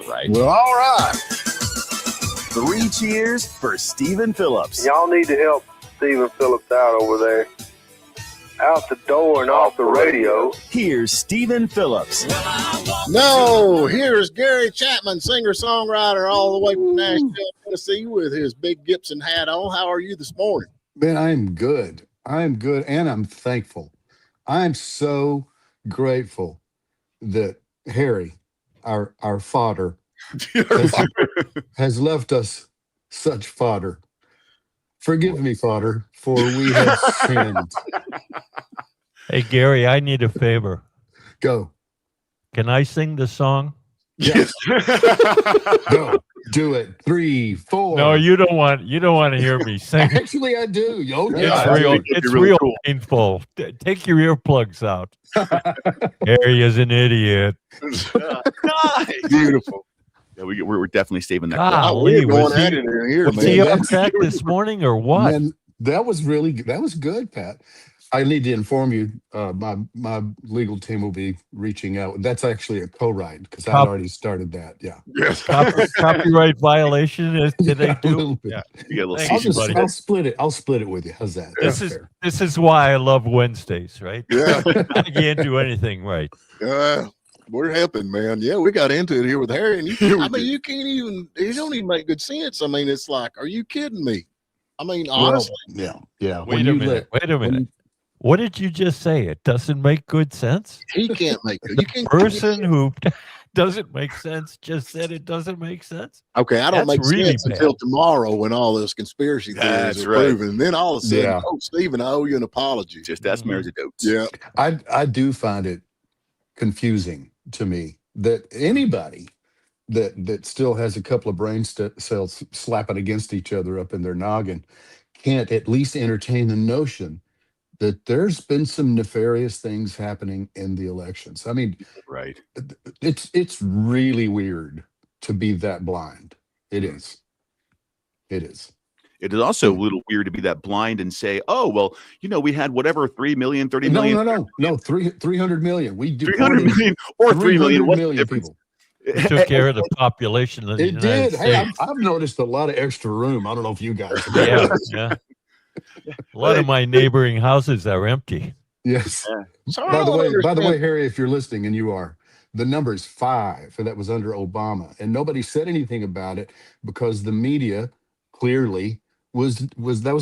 right. Well, all right. 3 cheers for Stephen Phillips. Y'all need to help Stephen Phillips out over there. Out the door and off the radio. Here's Stephen Phillips. No, here's Gary Chapman, singer-songwriter all the way from Nashville, Tennessee, with his big Gibson hat on. How are you this morning? Man, I'm good. I'm good, and I'm thankful. I'm so grateful that Harry, our fodder, has left us such fodder. Forgive me, fodder, for we have sinned. Hey, Gary, I need a favor. Go. Can I sing the song? Yes. Go. Do it. 3, 4. No, you don't want to hear me sing. Actually, I do. Oh, yeah. It's real painful. Take your earplugs out. Harry is an idiot. Nice. Beautiful. Yeah, we're definitely saving that. Golly, We're going at it in here, was he man. on track this morning or what? Man, that was good, Pat. I need to inform you, my legal team will be reaching out. That's actually a co-write because I already started that. Yeah. Yes. Copyright violation? Did they A do? little bit. Yeah, you get a little Thank you, buddy. I'll split it. I'll split it with you. How's that? This is why I love Wednesdays, right? Yeah. I can't do anything right. We're helping, man. Yeah, we got into it here with Harry, and you can't even. It don't even make good sense. I mean, it's like, are you kidding me? I mean, honestly. Yeah. Wait a minute. What did you just say? It doesn't make good sense? He can't make it. You can't. Person who doesn't make sense just said it doesn't make sense. Okay, I don't make really sense until tomorrow when all those conspiracy theories are proven. And then all of a sudden, Stephen, I owe you an apology. Just ask Mary's anecdotes. Yeah. I do find it confusing to me that anybody that still has a couple of brain cells slapping against each other up in their noggin can't at least entertain the notion that there's been some nefarious things happening in the elections. I mean, right. It's really weird to be that blind. It is. It is. It is also a little weird to be that blind and say, oh, well, we had whatever, 3 million, 30 million. No, 300 million. We do 300 million or 3 million. What's the difference? People. It took care of the population of the United did. States. Hey, I've noticed a lot of extra room. I don't know if you guys have. Yeah. A lot of my neighboring houses are empty. Yes. So by the way, Harry, if you're listening, and you are, the number is 5, and that was under Obama, and nobody said anything about it because the media clearly was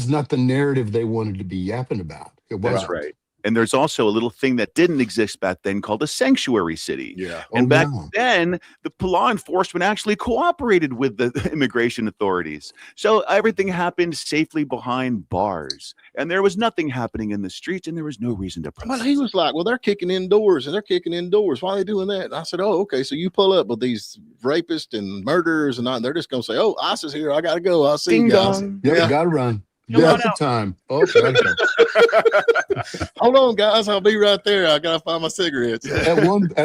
not the narrative they wanted to be yapping about. That's right. And there's also a little thing that didn't exist back then called a sanctuary city. Yeah. And back then, the law enforcement actually cooperated with the immigration authorities. So everything happened safely behind bars. And there was nothing happening in the streets, and there was no reason to protest. But he was like, well, they're kicking indoors, and they're kicking indoors. Why are they doing that? And I said, oh, okay. So you pull up with these rapists and murderers, and they're just going to say, oh, ISIS here. I got to go. I'll see you guys. Yeah, got to run. Yeah, the time. Okay. Hold on, guys. I'll be right there. I gotta find my cigarettes. At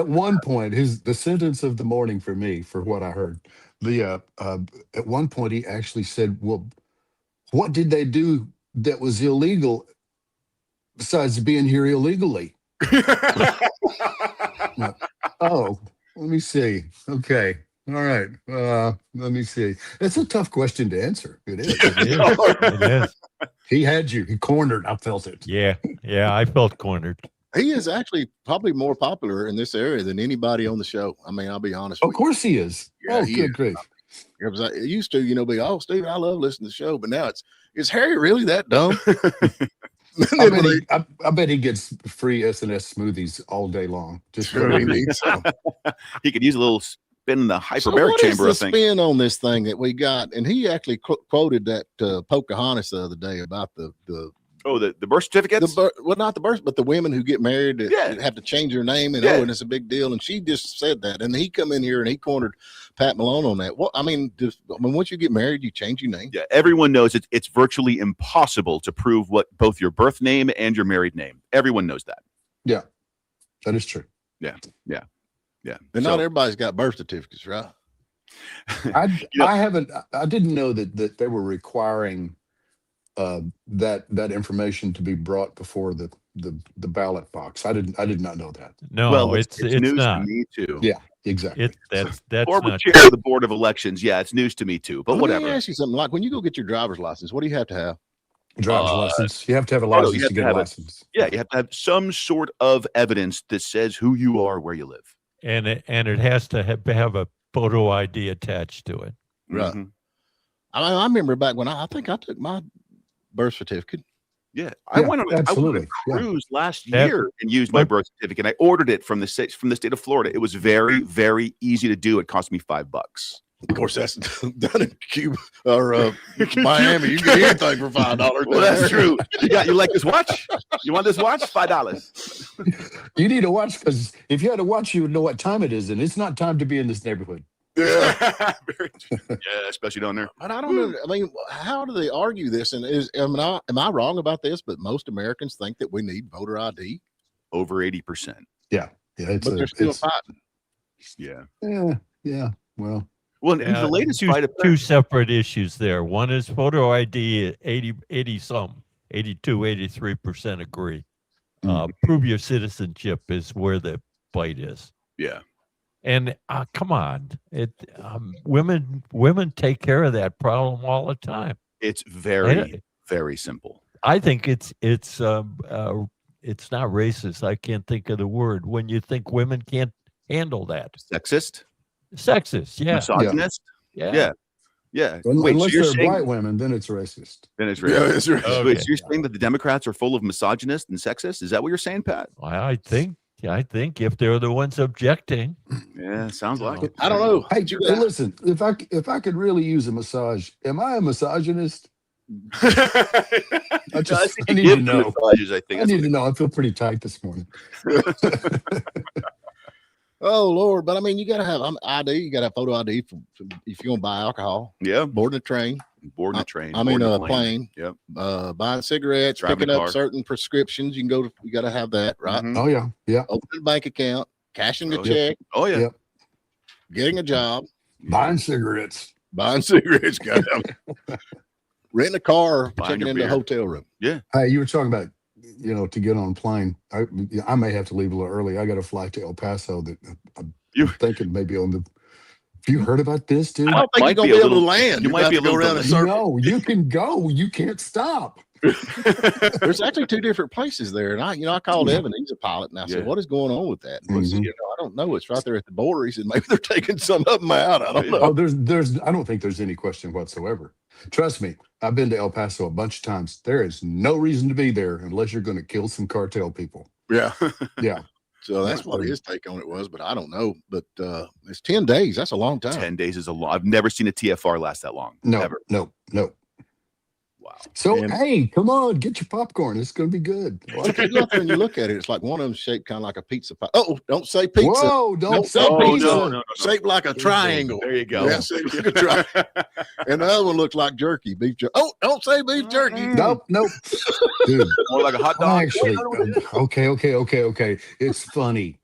one point, the sentence of the morning for me, for what I heard, at one point he actually said, "Well, what did they do that was illegal besides being here illegally?" Oh, let me see. Okay. All right. Let me see. It's a tough question to answer. It is. It is. He had you. He cornered. I felt it. Yeah. I felt cornered. He is actually probably more popular in this area than anybody on the show. I mean, I'll be honest with you. Of course he is. Yeah, good grief. It used to, be, oh, Steve, I love listening to the show. But now is Harry really that dumb? I bet he gets free S&S smoothies all day long. Just sure he needs some. He could use a little spin in the hyperbaric chamber. What is the spin on this thing that we got? And he actually quoted that Pocahontas the other day about the birth certificates. Well, not the birth, but the women who get married that have to change their name, and and it's a big deal. And she just said that, and he come in here and he cornered Pat Malone on that. Well, I mean, once you get married, you change your name. Yeah, everyone knows it's virtually impossible to prove what both your birth name and your married name. Everyone knows that. Yeah, that is true. Yeah. And not everybody's got birth certificates, right? I didn't know that they were requiring that information to be brought before the ballot box. I did not know that. No, well, it's news not. to me too. Yeah. exactly. That's Former not chair of the Board of Elections. Yeah, it's news to me too, but Let whatever. me ask you something. Like when you go get your driver's license, what do you have to have? Driver's license. You have to have a no, you license have to to get a have it. license. Yeah, you have to have some sort of evidence that says who you are, where you live. and it has to have a photo ID attached to it. Right. Mhm. I remember back when I think I took my birth certificate. Yeah, I Yeah, went on a absolutely. Yeah. cruise last That- year and used my my- birth certificate. I ordered it from the state of Florida. It was very, very easy to do. It cost me $5. Of course, that's done in Cuba or Miami. You can get anything for $5. Well, that's true. You like this watch? You want this watch? $5. You need a watch because if you had a watch, you would know what time it is, and it's not time to be in this neighborhood. Yeah. Very true. Yeah, especially down there. But I don't know. I mean, how do they argue this? And am I wrong about this? But most Americans think that we need voter ID. Over 80%. Yeah, it's But they're still fighting. Yeah. yeah. Well, Well, and the latest fight two separate issues there. One is photo ID, 80 some, 82, 83% agree. Prove your citizenship is where the fight is. Yeah. And come on, women take care of that problem all the time. It's very, very simple. I think it's not racist. I can't think of the word when you think women can't handle that. Sexist? Sexist, yeah. Misogynist? Yeah. Yeah. unless so you're they're saying, white women, then it's racist. then it's Yeah, racist. it's right. Okay. Wait, so you're saying that the Democrats are full of misogynists and sexists? Is that what you're saying, Pat? I think if they're the ones objecting, Yeah, sounds like it. I don't know. Hey, listen, if I could really use a massage, am I a misogynist? I need to know. Massages, I think. I need to know. I feel pretty tight this morning. Oh Lord! But I mean, you got to have ID. You got to have photo ID for if you're gonna buy alcohol, Yeah, boarding a train. boarding a train. I mean, boarding a a plane. Yep. Buying cigarettes, Driving picking a up car. certain prescriptions. You can go to. You got to have that, right? Mhm. Oh yeah. Opening a bank account, cashing the Oh, yeah. check, Oh, yeah. Yep. getting a job, Buying cigarettes. buying cigarettes, renting a car, Buying checking a into a beer. hotel room. Hey, you were talking about, to get on a plane. I may have to leave a little early. I got a flight to El Paso that I'm thinking maybe on the. Have you heard about this, dude? I don't think Might you're gonna be be a able to little- land. you You might might be a to go little around a delayed. circle. No, you can go. You can't stop. There's actually two different places there, and I called Evan. He's a pilot, and I said, Yeah. "What is going on with that?" And he said, Mhm. I don't know. It's right there at the border. He said, "Maybe they're taking some of them out. I don't know." Oh, there's. I don't think there's any question whatsoever. Trust me, I've been to El Paso a bunch of times. There is no reason to be there unless you're going to kill some cartel people. Yeah. Yeah. So that's what his take on it was, but I don't know. But it's 10 days. That's a long time. 10 days is a lot. I've never seen a TFR last that long. No. Ever. No. Wow. So And- hey, come on, get your popcorn. It's going to be good. Well, if you go out there and you look at it, it's like one of them shaped kind of like a pizza pie. Oh, don't say pizza. Whoa! Don't Nope. say Oh, pizza. no. Shaped like a triangle. There you go. Yeah, shaped like a triangle. And the other one looks like jerky, beef jerky. Oh, don't say beef jerky. Nope. Dude, More like a hot dog. actually, okay. It's funny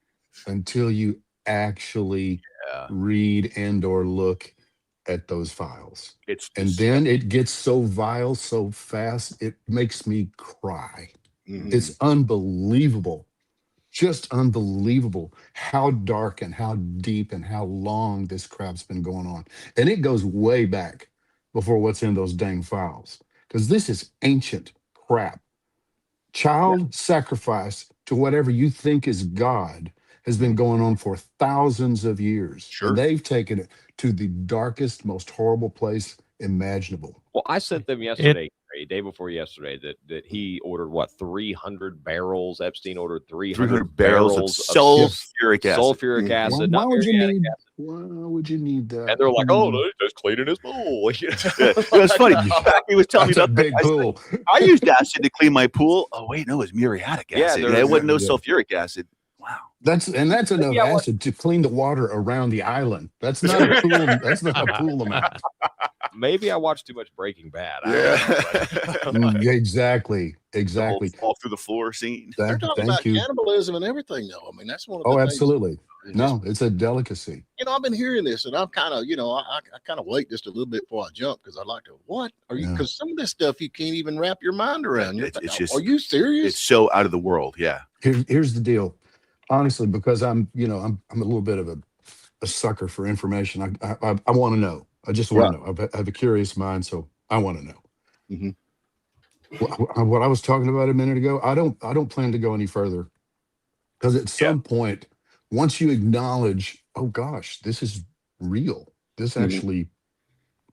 until you actually read and or look at those files. And then it gets so vile so fast, it makes me cry. Mhm. It's unbelievable. Just unbelievable how dark and how deep and how long this crap's been going on. And it goes way back before what's in those dang files. Because this is ancient crap. Child sacrifice to whatever you think is God has been going on for thousands of years. Sure. And they've taken it to the darkest, most horrible place imaginable. Well, I sent them yesterday, day before yesterday, that he ordered 300 barrels. Epstein ordered 300 barrels of sulfuric acid. sulfuric acid. Why not would you muriatic need? acid. Why would you need that? And they're like, "Oh, no, just cleaning his pool." Yeah. It was funny. He was telling me That's a about big that. pool. I used acid to clean my pool. Oh wait, no, it's muriatic Yeah, acid. there's- it wasn't no yeah. sulfuric acid. Wow. That's enough Yeah, what- acid to clean the water around the island. That's not a pool. That's not a pool amount. Maybe I watched too much Breaking Bad. I don't know, but- Exactly. Fall through the floor scene. They're talking Thank about you. cannibalism and everything, though. I mean, that's one of the Oh, things. absolutely. It's No, it's a delicacy. I've been hearing this, and I'm kind of, I kind of wait just a little bit before I jump because I'd like to. What are you? Yeah. Because some of this stuff you can't even wrap your mind around. You're It's thinking, just- are you serious? It's so out of the world. Yeah. Here's the deal. Honestly, because I'm a little bit of a a sucker for information. I want to know. I just want to know. I have a curious mind, so I want to know. Mm-hmm. What I was talking about a minute ago, I don't plan to go any further, because at some point, once you acknowledge, oh gosh, this is real. This actually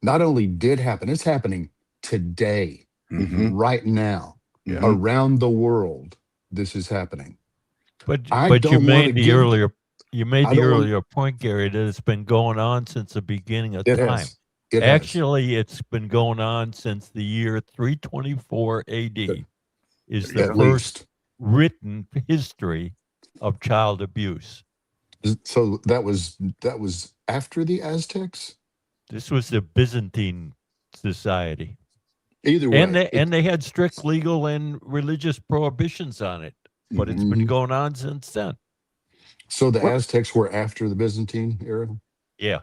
not only did happen, it's happening today, right now, around the world. This is happening. But don't you wanna made the give- earlier I don't want- earlier point, Gary, that it's been going on since the beginning of It time. has. It has. Actually, it's been going on since the year 324 AD. Is the At first least. written history of child abuse. So that was after the Aztecs. This was the Byzantine society. Either way, And they had strict legal and religious prohibitions on it, but it's been going on since then. So the Aztecs were after the Byzantine era. Yeah.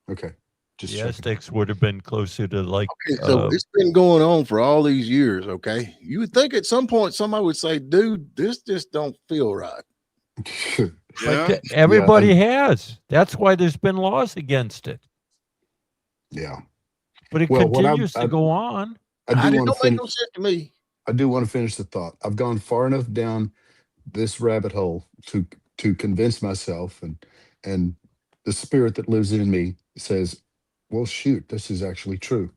Okay. Just the checking. Aztecs would have been closer to like. Okay, so it's been going on for all these years. Okay, you would think at some point somebody would say, "Dude, this just don't feel right." But everybody has. That's why there's been laws against it. Yeah. But it continues to go on. I do want don't to make finish. no sense to me. I do want to finish the thought. I've gone far enough down this rabbit hole to convince myself, and the spirit that lives in me says, well, shoot, this is actually true.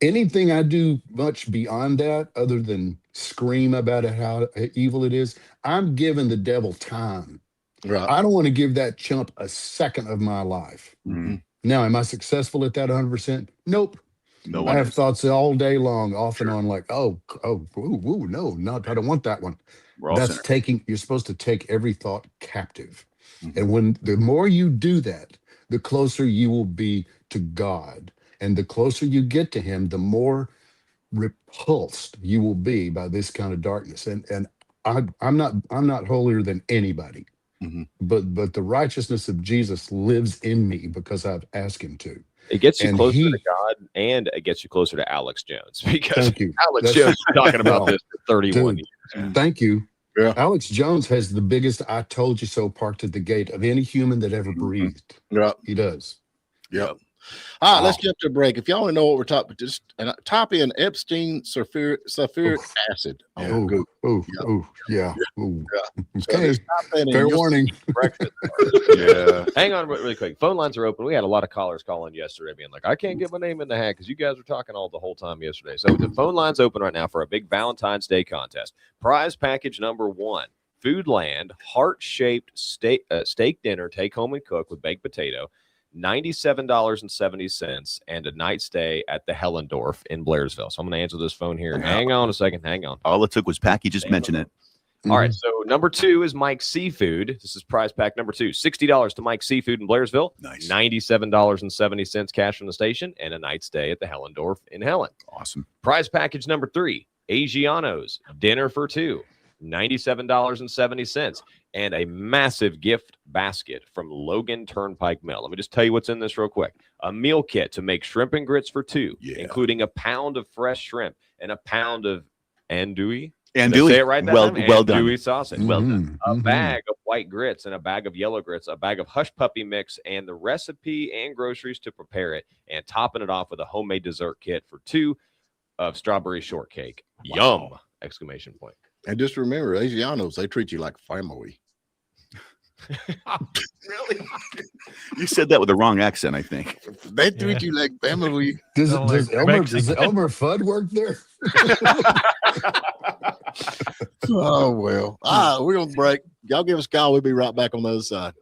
Anything I do much beyond that, other than scream about it, how evil it is, I'm giving the devil time. Right. I don't want to give that chump a second of my life. Now, am I successful at that 100%? Nope. No, I have thoughts all day long, off and on, like, no, I don't want that one. That's you're supposed to take every thought captive. And the more you do that, the closer you will be to God. And the closer you get to him, the more repulsed you will be by this kind of darkness. And I'm not holier than anybody. But the righteousness of Jesus lives in me because I've asked him to. It gets you closer to God, and it gets you closer to Alex Jones, because Thank you. Alex Jones is talking about this for 31 years. Thank you. Yeah. Alex Jones has the biggest "I told you so" parked at the gate of any human that ever breathed. Yeah. He does. Yep. All right, let's jump to a break. If y'all want to know what we're talking about, just type in Epstein sulfuric acid. Yeah. Okay. Fair warning. Hang on really quick. Phone lines are open. We had a lot of callers calling yesterday being like, I can't get my name in the hat because you guys were talking all the whole time yesterday. So the phone line's open right now for a big Valentine's Day contest. Prize package number 1. Foodland heart-shaped steak dinner, take home and cook with baked potato. $97.70 and a night stay at the Hellendorf in Blairsville. So I'm going to answer this phone here. Hang on a second. Hang on. All it took was Packy just mention it. All right. So number 2 is Mike's Seafood. This is prize pack number 2. $60 to Mike's Seafood in Blairsville. Nice. $97.70 cash from the station and a night stay at the Hellendorf in Helen. Awesome. Prize package number 3, Asianos dinner for 2. $97.70 and a massive gift basket from Logan Turnpike Mill. Let me just tell you what's in this real quick. A meal kit to make shrimp and grits for 2, including a pound of fresh shrimp and a pound of andouille. Andouille. Say it right. Well done. Andouille sausage. Well done. A bag of white grits and a bag of yellow grits, a bag of hush puppy mix, and the recipe and groceries to prepare it, and topping it off with a homemade dessert kit for 2 of strawberry shortcake. Yum! Exclamation point. And just remember, Asianos, they treat you like family. Really? You said that with the wrong accent, I think. They treat you like family. Does Elmer Fudd work there? Oh, well. All right, we're going to break. Y'all give us a call. We'll be right back on the other side.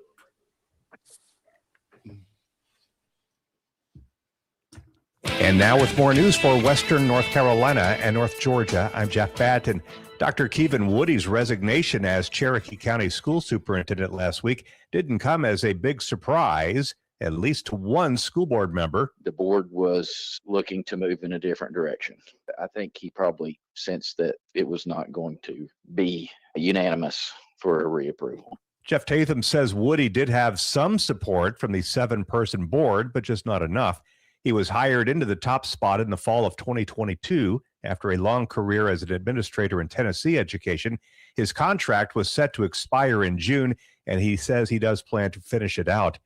And now with more news for Western North Carolina and North Georgia, I'm Jeff Batten. Dr. Kevin Woody's resignation as Cherokee County School Superintendent last week didn't come as a big surprise, at least to one school board member. The board was looking to move in a different direction. I think he probably sensed that it was not going to be unanimous for a reapproval. Jeff Tatham says Woody did have some support from the 7-person board, but just not enough. He was hired into the top spot in the fall of 2022 after a long career as an administrator in Tennessee education. His contract was set to expire in June, and he says he does plan to finish it out.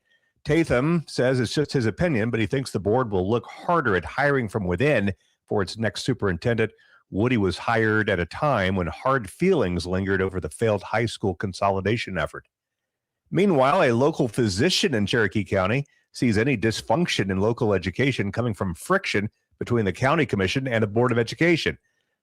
Tatham says it's just his opinion, but he thinks the board will look harder at hiring from within for its next superintendent. Woody was hired at a time when hard feelings lingered over the failed high school consolidation effort. Meanwhile, a local physician in Cherokee County sees any dysfunction in local education coming from friction between the county commission and the Board of Education.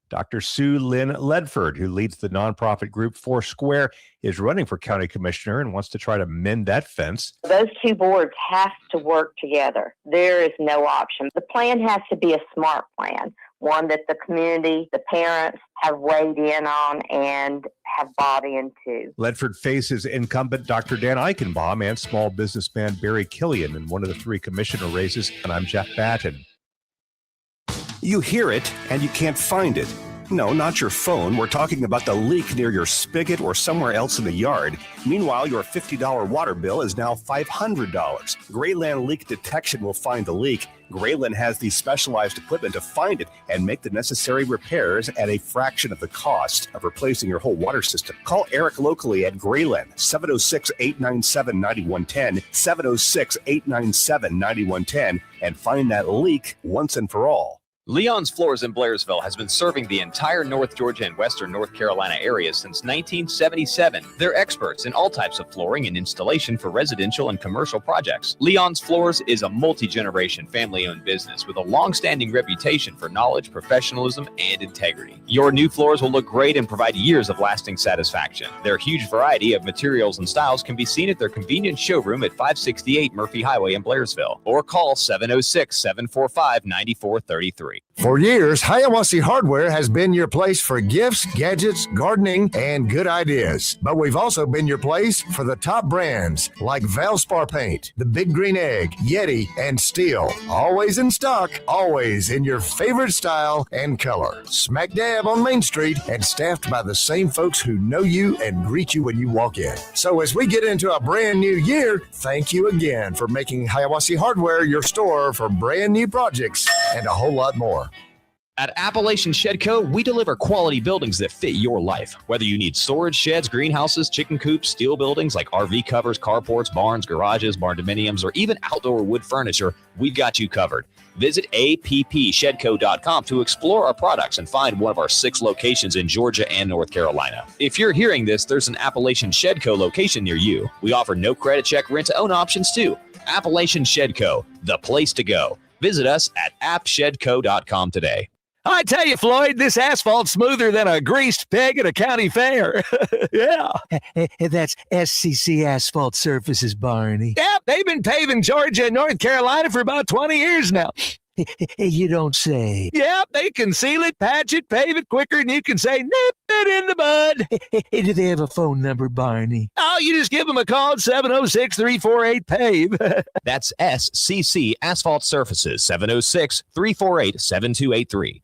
Dr. Sue Lynn Ledford, who leads the nonprofit group Foursquare, is running for county commissioner and wants to try to mend that fence. Those two boards have to work together. There is no option. The plan has to be a smart plan, one that the community, the parents have weighed in on and have bought into. Ledford faces incumbent Dr. Dan Eichenbaum and small businessman Barry Killian in one of the three commissioner races, and I'm Jeff Batten. You hear it and you can't find it. No, not your phone. We're talking about the leak near your spigot or somewhere else in the yard. Meanwhile, your $50 water bill is now $500. Grayland Leak Detection will find the leak. Grayland has the specialized equipment to find it and make the necessary repairs at a fraction of the cost of replacing your whole water system. Call Eric locally at Grayland, 706-897-9110, 706-897-9110, and find that leak once and for all. Leon's Floors in Blairsville has been serving the entire North Georgia and Western North Carolina area since 1977. They're experts in all types of flooring and installation for residential and commercial projects. Leon's Floors is a multi-generation family-owned business with a long-standing reputation for knowledge, professionalism, and integrity. Your new floors will look great and provide years of lasting satisfaction. Their huge variety of materials and styles can be seen at their convenient showroom at 568 Murphy Highway in Blairsville, or call 706-745-9433. For years, Hiawassee Hardware has been your place for gifts, gadgets, gardening, and good ideas. But we've also been your place for the top brands like Valspar Paint, the Big Green Egg, Yeti, and Steel. Always in stock, always in your favorite style and color. Smack dab on Main Street and staffed by the same folks who know you and greet you when you walk in. So as we get into a brand new year, thank you again for making Hiawassee Hardware your store for brand new projects and a whole lot more. At Appalachian Shed Co., we deliver quality buildings that fit your life. Whether you need storage sheds, greenhouses, chicken coops, steel buildings like RV covers, carports, barns, garages, barn dominiums, or even outdoor wood furniture, we've got you covered. Visit appshedco.com to explore our products and find one of our 6 locations in Georgia and North Carolina. If you're hearing this, there's an Appalachian Shed Co. location near you. We offer no credit check, rent-to-own options too. Appalachian Shed Co., the place to go. Visit us at appshedco.com today. I tell you, Floyd, this asphalt's smoother than a greased peg at a county fair. Yeah. That's SCC Asphalt Surfaces, Barney. Yep, they've been paving Georgia and North Carolina for about 20 years now. You don't say. Yep, they can seal it, patch it, pave it quicker than you can say, nip it in the bud. Do they have a phone number, Barney? Oh, you just give them a call at 706-348-PAVE. That's SCC Asphalt Surfaces, 706-348-7283.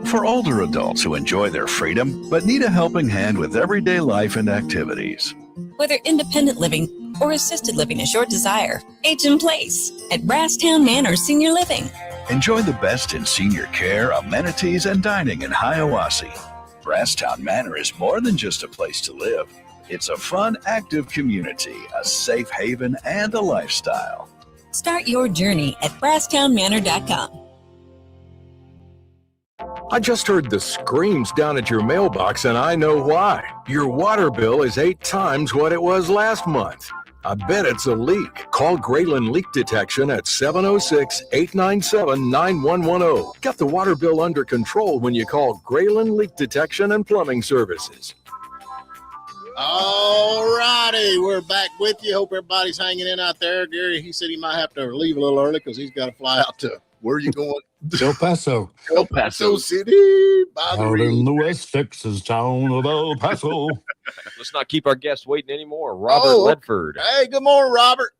For older adults who enjoy their freedom but need a helping hand with everyday life and activities. Whether independent living or assisted living is your desire, age in place at Brasstown Manor Senior Living. Enjoy the best in senior care, amenities, and dining in Hiawassee. Brasstown Manor is more than just a place to live. It's a fun, active community, a safe haven, and a lifestyle. Start your journey at BrasstownManor.com. I just heard the screams down at your mailbox, and I know why. Your water bill is 8 times what it was last month. I bet it's a leak. Call Grayland Leak Detection at 706-897-9110. Get the water bill under control when you call Grayland Leak Detection and Plumbing Services. All righty, we're back with you. Hope everybody's hanging in out there. Gary, he said he might have to leave a little early because he's got to fly out to, where are you going? El Paso. El Paso City. By the Out reef. in the West Texas town of El Paso. Let's not keep our guests waiting anymore. Robert Ledford. Hey, good morning, Robert.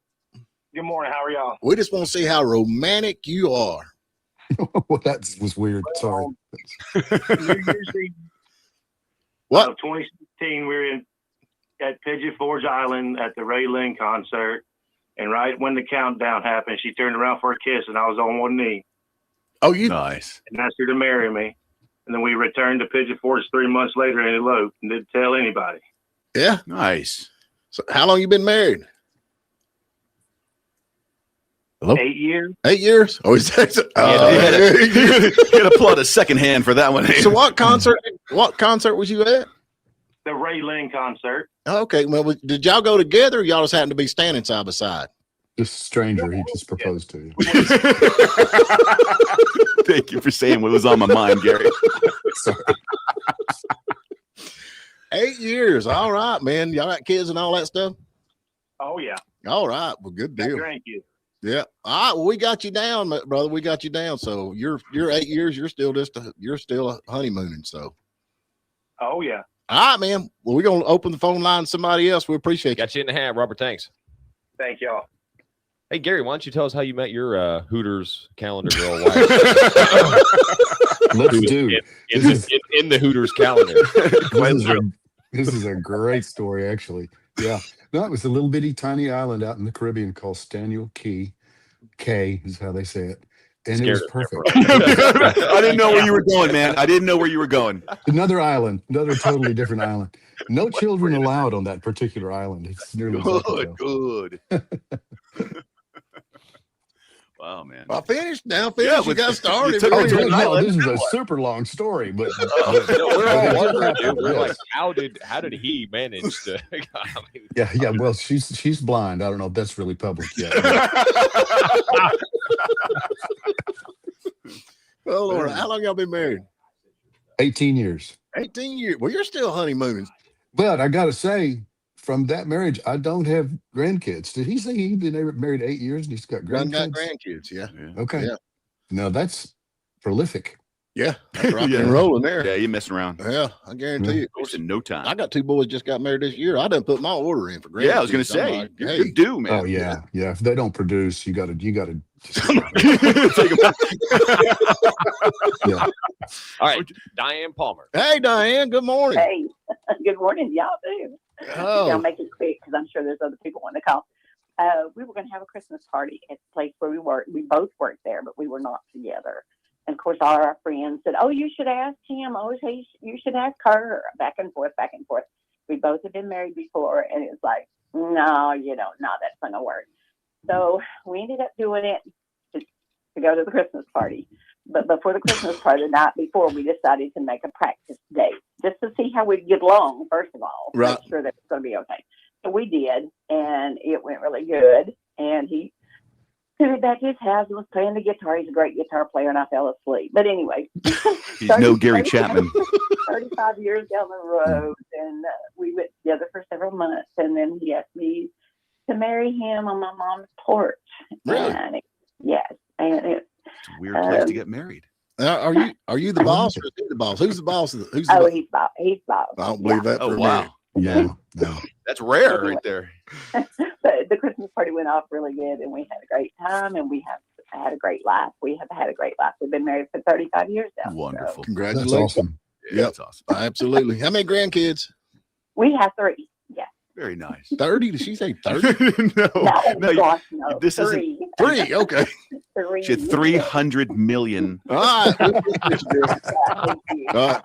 Good morning. How are y'all? We just want to see how romantic you are. Well, that was weird. Sorry. What? 2016, we were at Pigeon Forge Island at the Ray Lynn concert. And right when the countdown happened, she turned around for a kiss, and I was on one knee. Oh, you nice. And asked her to marry me. And then we returned to Pigeon Forge 3 months later and eloped and didn't tell anybody. Yeah. Nice. So how long you been married? Hello? 8 years. 8 years? Oh, he's you had to applaud a second hand for that one. So what concert was you at? The Ray Lynn concert. Okay, well, did y'all go together or y'all just happened to be standing side by side? Just a stranger. He just proposed to you. Thank you for saying what was on my mind, Gary. Sorry. 8 years. All right, man. Y'all got kids and all that stuff? Oh, yeah. All right. Well, good deal. Thank you. Yeah. All right. Well, we got you down, brother. We got you down. So you're 8 years. You're still honeymooning. So. Oh, yeah. All right, man. Well, we're going to open the phone line to somebody else. We appreciate you. Got you in the hat, Robert. Thanks. Thank y'all. Hey, Gary, why don't you tell us how you met your Hooters calendar girl wife? Let's do. In the Hooters calendar. This is a great story, actually. Yeah. No, it was a little bitty tiny island out in the Caribbean called Staniel Key. K is how they say it. And it was perfect. I didn't know where you were going, man. I didn't know where you were going. Another island, another totally different island. No children allowed on that particular island. It's nearly good. Wow, man. I finished. Now finished. You got started. This is a super long story, but we're all wondering, dude. We're like, how did he manage to? I mean, yeah. Well, she's blind. I don't know if that's really public yet. Oh Lord, how long y'all been married? 18 years. 18 years. Well, you're still honeymooning. But I got to say, from that marriage, I don't have grandkids. Did he say he's been married 8 years and he's got grandkids? Got grandkids, yeah. Okay. Yeah. No, that's prolific. Yeah. That's rock and rolling there. Yeah, you're messing around. Yeah, I guarantee you. Of course, in no time. I got 2 boys just got married this year. I done put my order in for grandkids. Yeah, I was going to say, like, you're due, man. Oh yeah. If they don't produce, you got to. Yeah. All right, Diane Palmer. Hey, Diane. Good morning. Hey, good morning, y'all too. Oh. Y'all make it quick because I'm sure there's other people wanting to call. We were going to have a Christmas party at the place where we worked. We both worked there, but we were not together. And of course, all our friends said, "Oh, you should ask him. Oh, you should ask her." Back and forth, back and forth. We both had been married before, and it was like, no, that's not gonna work. So we ended up doing it to go to the Christmas party. But before the Christmas party, the night before, we decided to make a practice date just to see how we'd get along, first of all. Right. Make sure that it's going to be okay. So we did, and it went really good. And he took back to his house and was playing the guitar. He's a great guitar player, and I fell asleep. But anyway. He's no Gary Chapman. 35 years down the road, and we went together for several months. And then he asked me to marry him on my mom's porch. Really? And yes. And it's a weird place to get married. Are you the boss or is he the boss? Who's the boss? He's boss. He's boss. I don't believe that. Oh, wow. No. That's rare right there. But the Christmas party went off really good, and we had a great time, and we have had a great life. We have had a great life. We've been married for 35 years now. Wonderful. So. Congratulations. That's awesome. Yeah, that's awesome. Absolutely. How many grandkids? We have 3. Yeah. Very nice. 30? Did she say 30? No. Gosh, no. This 3. isn't 3. Okay. 3. She had 300 million. All right. Bye-bye.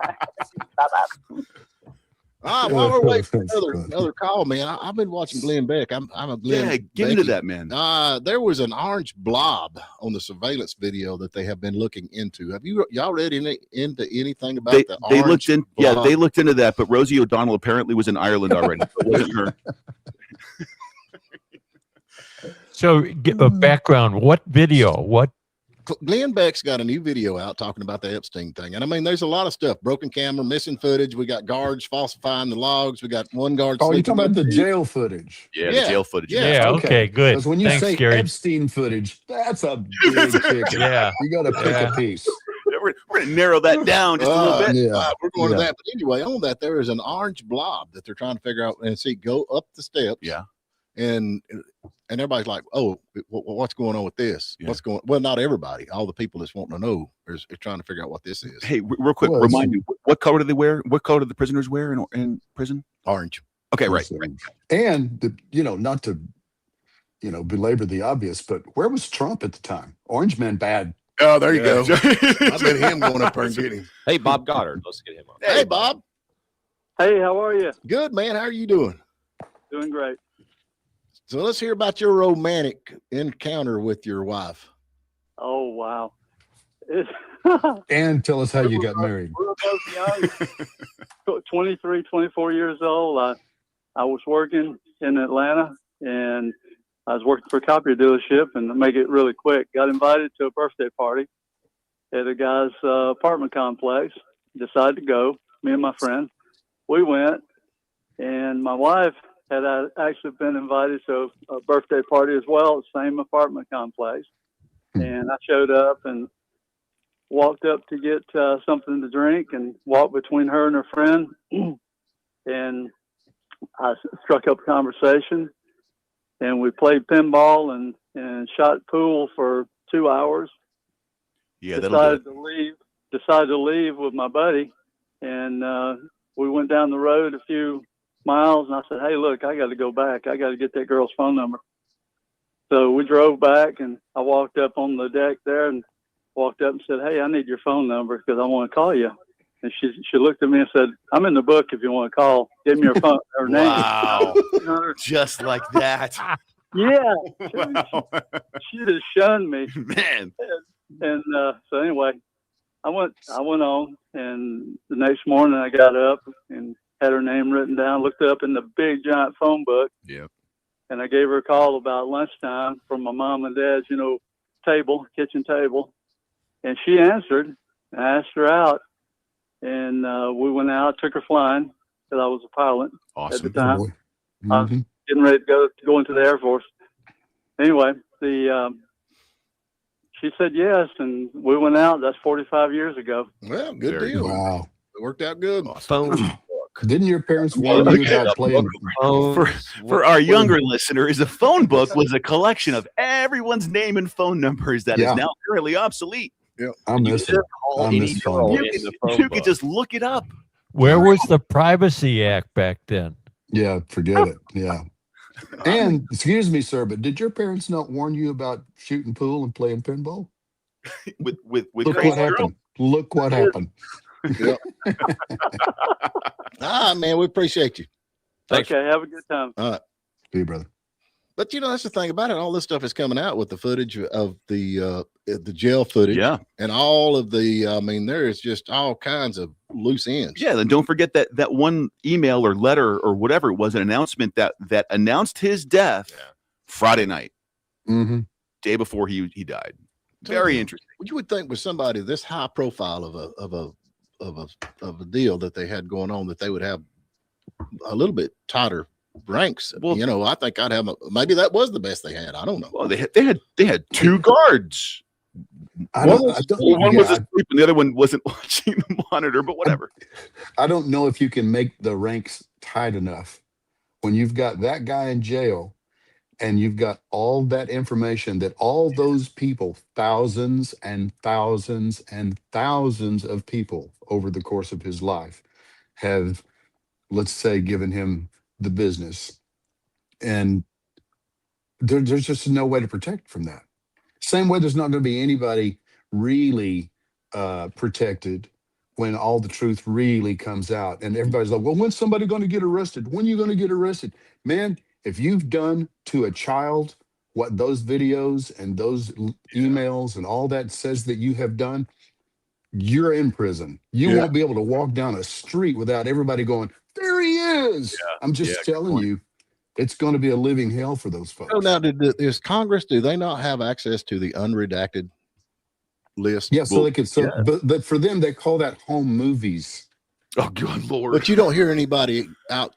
While we're waiting for another call, man, I've been watching Glenn Beck. I'm a Glenn. Yeah, get into that, man. There was an orange blob on the surveillance video that they have been looking into. Have y'all read into anything about the orange they looked in? blob? Yeah, they looked into that, but Rosie O'Donnell apparently was in Ireland already. It wasn't her. So, give a background. What video? What? Glenn Beck's got a new video out talking about the Epstein thing. And I mean, there's a lot of stuff, broken camera, missing footage. We got guards falsifying the logs. We got one guard. Oh, you're talking about the jail footage. Yeah, the jail footage. Yeah, okay, good. Because when you Thanks, say Gary. Epstein footage, that's a big chicken. Yeah. You got to pick a piece. We're going to narrow that down just a little bit. Yeah. We're going to that. But anyway, on that, there is an orange blob that they're trying to figure out and see go up the steps. Yeah. And everybody's like, "Oh, what's going on with this? Yeah. What's going?" Well, not everybody. All the people that's wanting to know is trying to figure out what this is. Hey, real quick, remind me, what color do they wear? What color do the prisoners wear in prison? Orange. Okay, right. And not to belabor the obvious, but where was Trump at the time? Orange man bad. Oh, there you go. I bet him going up there and get him. Hey, Bob Goddard. Let's get him on. Hey, Bob. Hey, how are you? Good, man. How are you doing? Doing great. So let's hear about your romantic encounter with your wife. Oh, wow. And tell us how you got married. We were both young, 23, 24 years old. I was working in Atlanta, and I was working for a copier dealership, and to make it really quick, got invited to a birthday party at a guy's apartment complex. Decided to go, me and my friend. We went, and my wife had actually been invited to a birthday party as well, the same apartment complex. And I showed up and walked up to get something to drink and walked between her and her friend. And I struck up a conversation, and we played pinball and shot pool for 2 hours. Yeah, that'll do it. Decided to leave with my buddy, and we went down the road a few miles, and I said, "Hey, look, I got to go back. I got to get that girl's phone number." So we drove back, and I walked up on the deck there and walked up and said, "Hey, I need your phone number because I want to call you." And she looked at me and said, "I'm in the book if you want to call." Gave me her name. Wow. Just like that. Yeah. Wow. She just shunned me. Man. And so anyway, I went on, and the next morning I got up and had her name written down, looked up in the big giant phone book. Yep. And I gave her a call about lunchtime from my mom and dad's, kitchen table. And she answered. I asked her out, and we went out, took her flying, because I was a pilot at the time. Mm-hmm. I was getting ready to go into the Air Force. Anyway, she said yes, and we went out. That's 45 years ago. Well, good deal. Wow. It worked out good. Phone. Didn't your parents warn you about playing? For our younger listeners, a phone book was a collection of everyone's name and phone numbers that is now currently obsolete. Yeah, I miss it. I miss phone. You could just look it up. Where was the Privacy Act back then? Yeah, forget it. Yeah. And excuse me, sir, but did your parents not warn you about shooting pool and playing pinball? with Look what happened. Look what happened. Yep. Man, we appreciate you. Thanks. Okay, have a good time. All right. See you, brother. But that's the thing about it. All this stuff is coming out with the footage of the jail footage. Yeah. And all of there is just all kinds of loose ends. Yeah. Then don't forget that one email or letter or whatever it was, an announcement that announced his death Friday night, day before he died. Very interesting. You would think with somebody this high profile of a deal that they had going on, that they would have a little bit tighter ranks. Well, I think I'd have maybe that was the best they had. I don't know. Well, they had two guards. One was asleep and the other one wasn't watching the monitor, but whatever. I don't know if you can make the ranks tight enough when you've got that guy in jail and you've got all that information that all those people, thousands and thousands and thousands of people over the course of his life have, let's say, given him the business. And there's just no way to protect from that. Same way there's not going to be anybody really protected when all the truth really comes out. And everybody's like, well, when's somebody going to get arrested? When are you going to get arrested? Man, if you've done to a child what those videos and those emails and all that says that you have done, you're in prison. You won't be able to walk down a street without everybody going, there he is. I'm just telling you, it's going to be a living hell for those folks. So now, is Congress, do they not have access to the unredacted list? Yeah, so they could. But for them, they call that home movies. Oh, good Lord. But you don't hear anybody out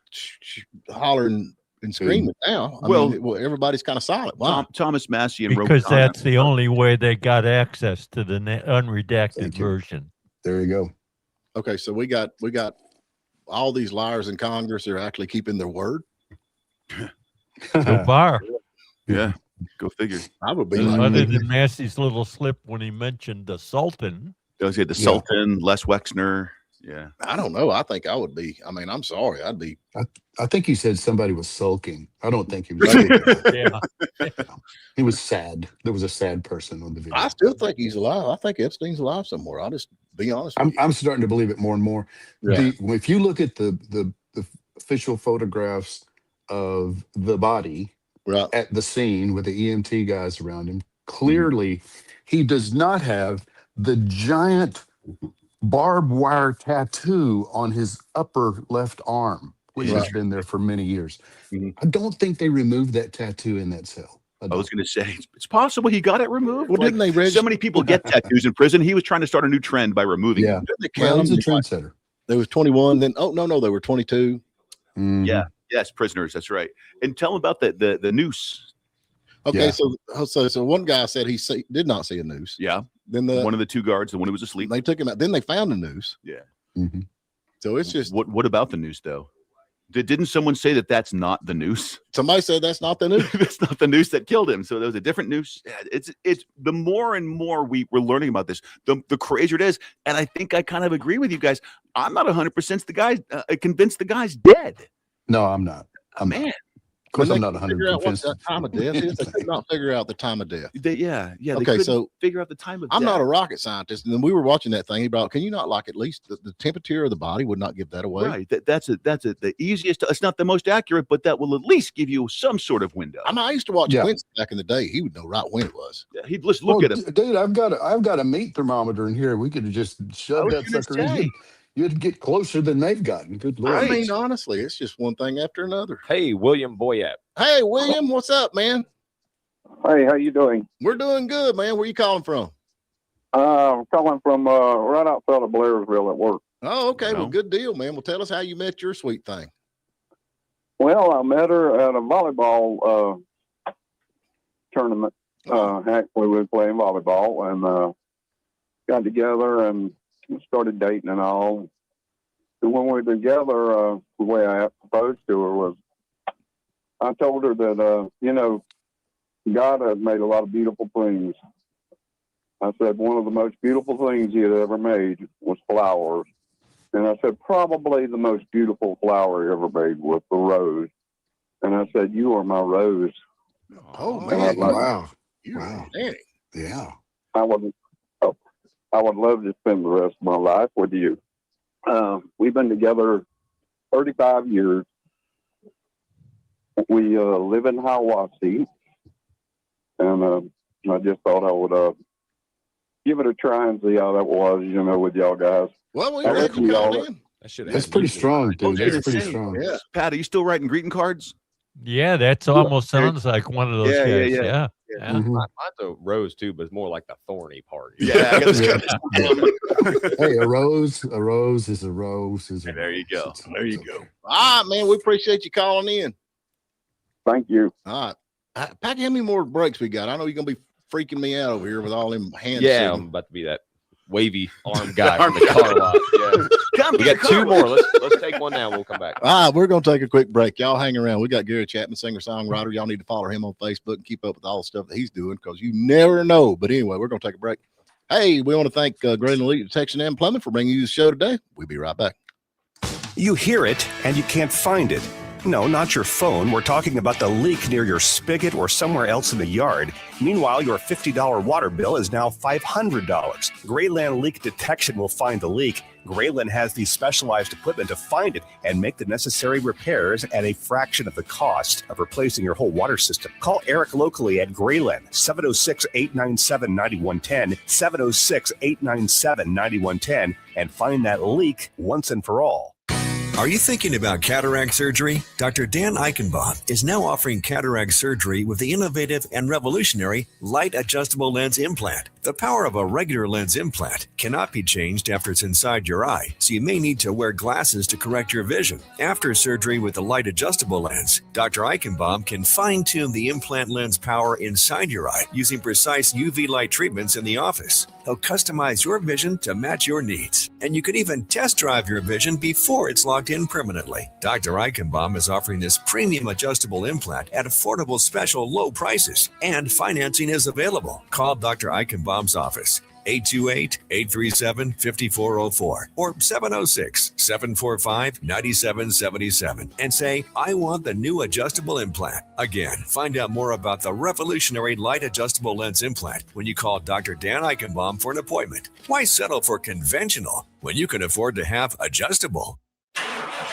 hollering and screaming now. I mean, everybody's kind of silent. Wow. Thomas Massian wrote because that's the only way they got access to the unredacted version. There you go. Okay, so we got all these liars in Congress are actually keeping their word. So far. Yeah, go figure. I would be other than Massey's little slip when he mentioned the Sultan. Those had the Sultan, Les Wexner. Yeah. I don't know. I think I would be. I mean, I'm sorry. I'd be. I think he said somebody was sulking. I don't think he was. He was sad. There was a sad person on the video. I still think he's alive. I think Epstein's alive somewhere. I'll just be honest with you. I'm starting to believe it more and more. Yeah. If you look at the official photographs of the body at the scene with the EMT guys around him. Clearly, he does not have the giant barbed wire tattoo on his upper left arm, which has been there for many years. I don't think they removed that tattoo in that cell. I was going to say it's possible he got it removed. Well, didn't they so many people get tattoos in prison? He was trying to start a new trend by removing them. Well, he's a trendsetter. There was 21. Then no, they were 22. Yeah, yes, prisoners. That's right. And tell him about the noose. Okay, so one guy said did not see a noose. Yeah. Then one of the two guards, the one who was asleep. They took him out. Then they found a noose. Yeah. So it's just what about the noose though? Didn't someone say that that's not the noose? Somebody said that's not the noose. That's not the noose that killed him. So there was a different noose. It's the more and more we're learning about this, the crazier it is. And I think I kind of agree with you guys. I'm not 100% convinced the guy's dead. No, I'm not. Man. Of course, I'm not Figure out 100% what the time of death is. They could not figure out the time of death. Yeah. They Okay, couldn't so figure out the time of I'm death. not a rocket scientist, and then we were watching that thing. He brought, can you not at least the temperature of the body would not give that away? Right. That's the easiest. It's not the most accurate, but that will at least give you some sort of window. I used to watch Quincy back in the day. He would know right when it was. Yeah, he'd just look at it. Dude, I've got a meat thermometer in here. We could have just shoved that sucker in. You'd get closer than they've gotten. Good Lord. I mean, honestly, it's just one thing after another. Hey, William Boyette. Hey, William, what's up, man? Hey, how you doing? We're doing good, man. Where you calling from? I'm calling from right outside of Blairsville at work. Oh, okay. Well, good deal, man. Well, tell us how you met your sweet thing. Well, I met her at a volleyball tournament. Actually, we were playing volleyball and got together and started dating and all. And when we were together, the way I proposed to her was I told her that, God had made a lot of beautiful things. I said one of the most beautiful things he had ever made was flowers. And I said probably the most beautiful flower he ever made was the rose. And I said, you are my rose. Oh, man. Wow. Yeah. I would love to spend the rest of my life with you. We've been together 35 years. We live in Hiawassee, and I just thought I would give it a try and see how that was, with y'all guys. Well, we ready to call in. That's pretty strong, dude. That's pretty strong. Yeah. Pat, are you still writing greeting cards? Yeah, that almost sounds like one of those guys. Yeah. Mine's a rose too, but it's more like the thorny part. Yeah. Hey, a rose is a rose. There you go. There you go. All right, man. We appreciate you calling in. Thank you. All right. Pat, how many more breaks we got? I know you're going to be freaking me out over here with all them hands. Yeah, I'm about to be that wavy arm guy from the car lot. Yeah. We got two more. Let's take one now. We'll come back. All right, we're going to take a quick break. Y'all hang around. We got Gary Chapman, singer-songwriter. Y'all need to follow him on Facebook and keep up with all the stuff that he's doing because you never know. But anyway, we're going to take a break. Hey, we want to thank Great Elite Detection and Plumbing for bringing you the show today. We'll be right back. You hear it and you can't find it. No, not your phone. We're talking about the leak near your spigot or somewhere else in the yard. Meanwhile, your $50 water bill is now $500. Grayland Leak Detection will find the leak. Grayland has the specialized equipment to find it and make the necessary repairs at a fraction of the cost of replacing your whole water system. Call Eric locally at Grayland, 706-897-9110, 706-897-9110, and find that leak once and for all. Are you thinking about cataract surgery? Dr. Dan Eichenbaum is now offering cataract surgery with the innovative and revolutionary light adjustable lens implant. The power of a regular lens implant cannot be changed after it's inside your eye, so you may need to wear glasses to correct your vision. After surgery with the light adjustable lens, Dr. Eichenbaum can fine-tune the implant lens power inside your eye using precise UV light treatments in the office. He'll customize your vision to match your needs, and you can even test drive your vision before it's locked in permanently. Dr. Eichenbaum is offering this premium adjustable implant at affordable special low prices, and financing is available. Call Dr. Eichenbaum's office, 828-837-5404 or 706-745-9777 and say, I want the new adjustable implant. Again, find out more about the revolutionary light adjustable lens implant when you call Dr. Dan Eichenbaum for an appointment. Why settle for conventional when you can afford to have adjustable?